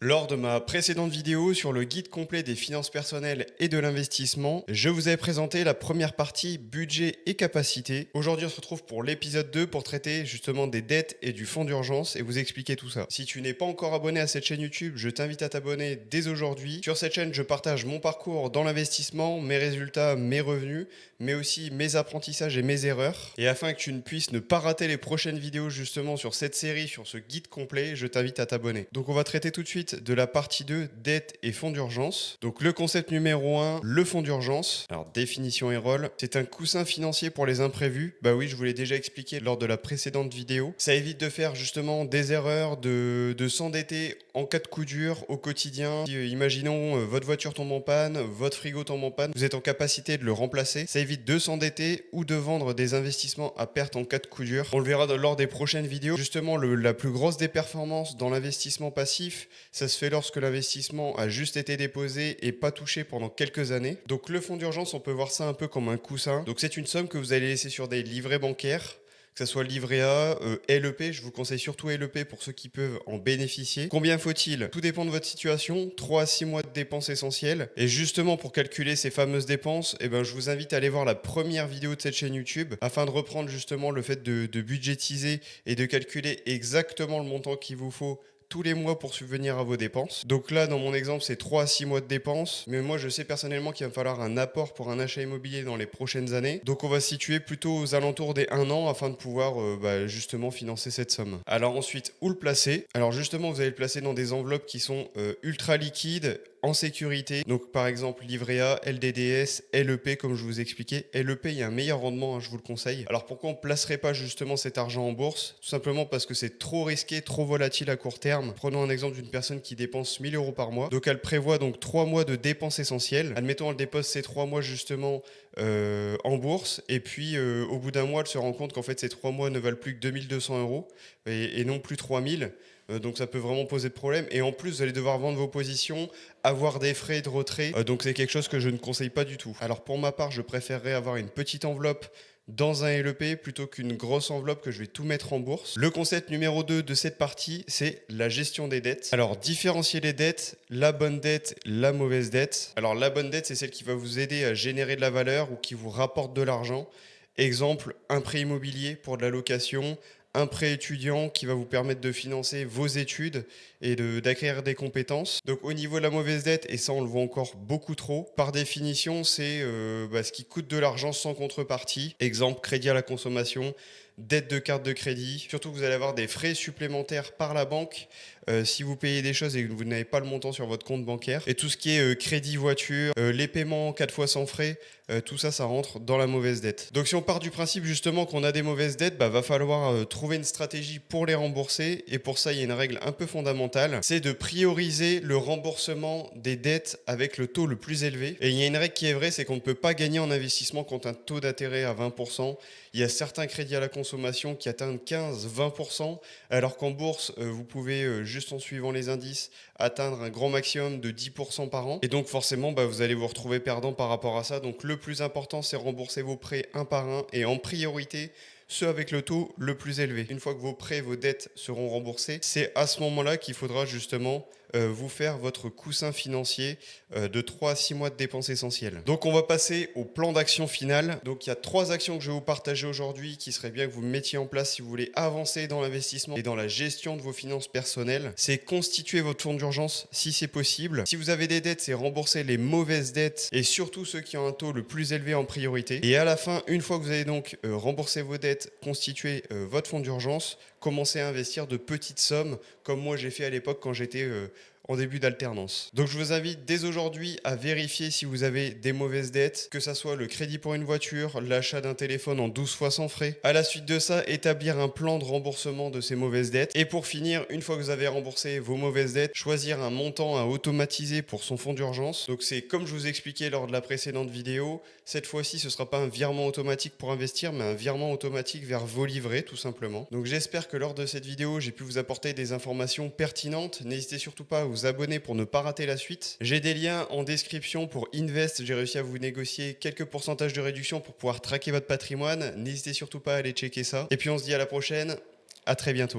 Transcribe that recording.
Lors de ma précédente vidéo sur le guide complet des finances personnelles et de l'investissement, je vous avais présenté la première partie budget et capacité. Aujourd'hui, on se retrouve pour l'épisode 2 pour traiter justement des dettes et du fonds d'urgence et vous expliquer tout ça. Si tu n'es pas encore abonné à cette chaîne YouTube, je t'invite à t'abonner dès aujourd'hui. Sur cette chaîne, je partage mon parcours dans l'investissement, mes résultats, mes revenus, mais aussi mes apprentissages et mes erreurs. Et afin que tu ne puisses ne pas rater les prochaines vidéos justement sur cette série, sur ce guide complet, je t'invite à t'abonner. Donc on va traiter tout de suite de la partie 2, dette et fonds d'urgence. Donc le concept numéro 1, le fonds d'urgence. Alors définition et rôle, c'est un coussin financier pour les imprévus. Bah oui, je vous l'ai déjà expliqué lors de la précédente vidéo. Ça évite de faire justement des erreurs, de s'endetter en cas de coup dur au quotidien. Si, imaginons votre voiture tombe en panne, votre frigo tombe en panne, vous êtes en capacité de le remplacer. Ça évite de s'endetter ou de vendre des investissements à perte en cas de coup dur. On le verra lors des prochaines vidéos. Justement, la plus grosse des performances dans l'investissement passif, ça se fait lorsque l'investissement a juste été déposé et pas touché pendant quelques années. Donc le fonds d'urgence, on peut voir ça un peu comme un coussin. Donc c'est une somme que vous allez laisser sur des livrets bancaires, que ce soit livret A, LEP, je vous conseille surtout LEP pour ceux qui peuvent en bénéficier. Combien faut-il? Tout dépend de votre situation, 3 à 6 mois de dépenses essentielles. Et justement pour calculer ces fameuses dépenses, je vous invite à aller voir la première vidéo de cette chaîne YouTube afin de reprendre justement le fait de budgétiser et de calculer exactement le montant qu'il vous faut tous les mois pour subvenir à vos dépenses. Donc là, dans mon exemple, c'est 3 à 6 mois de dépenses. Mais moi, je sais personnellement qu'il va me falloir un apport pour un achat immobilier dans les prochaines années. Donc on va se situer plutôt aux alentours des 1 an afin de pouvoir justement financer cette somme. Alors ensuite, où le placer? Alors justement, vous allez le placer dans des enveloppes qui sont ultra liquides, en sécurité. Donc par exemple livret A, LDDS, LEP comme je vous expliquais. LEP, il y a un meilleur rendement, je vous le conseille. Alors pourquoi on ne placerait pas justement cet argent en bourse? Tout simplement parce que c'est trop risqué, trop volatile à court terme. Prenons un exemple d'une personne qui dépense 1000 euros par mois. Donc elle prévoit donc 3 mois de dépenses essentielles. Admettons, elle dépose ces 3 mois justement en bourse. Et puis au bout d'un mois, elle se rend compte qu'en fait ces 3 mois ne valent plus que 2200 euros et non plus 3000. Donc ça peut vraiment poser de problème. Et en plus, vous allez devoir vendre vos positions, avoir des frais de retrait. Donc c'est quelque chose que je ne conseille pas du tout. Alors pour ma part, je préférerais avoir une petite enveloppe dans un LEP plutôt qu'une grosse enveloppe que je vais tout mettre en bourse. Le concept numéro 2 de cette partie, c'est la gestion des dettes. Alors différencier les dettes, la bonne dette, la mauvaise dette. Alors la bonne dette, c'est celle qui va vous aider à générer de la valeur ou qui vous rapporte de l'argent. Exemple, un prêt immobilier pour de la location, un prêt étudiant qui va vous permettre de financer vos études et d'acquérir des compétences. Donc au niveau de la mauvaise dette, et ça on le voit encore beaucoup trop, par définition c'est ce qui coûte de l'argent sans contrepartie. Exemple, crédit à la consommation, dette de carte de crédit. Surtout que vous allez avoir des frais supplémentaires par la banque si vous payez des choses et que vous n'avez pas le montant sur votre compte bancaire. Et tout ce qui est crédit voiture, les paiements 4 fois sans frais, tout ça, ça rentre dans la mauvaise dette. Donc si on part du principe justement qu'on a des mauvaises dettes, va falloir trouver une stratégie pour les rembourser. Et pour ça, il y a une règle un peu fondamentale, c'est de prioriser le remboursement des dettes avec le taux le plus élevé. Et il y a une règle qui est vraie, c'est qu'on ne peut pas gagner en investissement quand un taux d'intérêt à 20%. Il y a certains crédits à la consommation qui atteignent 15-20%, alors qu'en bourse, vous pouvez, juste en suivant les indices, atteindre un grand maximum de 10% par an. Et donc forcément, vous allez vous retrouver perdant par rapport à ça. Donc le plus important, c'est rembourser vos prêts un par un et en priorité, ceux avec le taux le plus élevé. Une fois que vos prêts, vos dettes seront remboursés, c'est à ce moment-là qu'il faudra justement vous faire votre coussin financier de 3 à 6 mois de dépenses essentielles. Donc on va passer au plan d'action final. Donc il y a 3 actions que je vais vous partager aujourd'hui qui serait bien que vous mettiez en place si vous voulez avancer dans l'investissement et dans la gestion de vos finances personnelles. C'est constituer votre fonds d'urgence si c'est possible. Si vous avez des dettes, c'est rembourser les mauvaises dettes et surtout ceux qui ont un taux le plus élevé en priorité. Et à la fin, une fois que vous avez donc remboursé vos dettes, constitué votre fonds d'urgence, commencez à investir de petites sommes comme moi j'ai fait à l'époque quand j'étais en début d'alternance. Donc je vous invite dès aujourd'hui à vérifier si vous avez des mauvaises dettes, que ça soit le crédit pour une voiture, l'achat d'un téléphone en 12 fois sans frais. À la suite de ça, établir un plan de remboursement de ces mauvaises dettes. Et pour finir, une fois que vous avez remboursé vos mauvaises dettes, choisir un montant à automatiser pour son fonds d'urgence. Donc c'est comme je vous expliquais lors de la précédente vidéo, cette fois-ci ce ne sera pas un virement automatique pour investir, mais un virement automatique vers vos livrets tout simplement. Donc j'espère que lors de cette vidéo, j'ai pu vous apporter des informations pertinentes. N'hésitez surtout pas à vous abonner pour ne pas rater la suite. J'ai des liens en description pour Invest. J'ai réussi à vous négocier quelques pourcentages de réduction pour pouvoir traquer votre patrimoine. N'hésitez surtout pas à aller checker ça. Et puis on se dit à la prochaine. À très bientôt.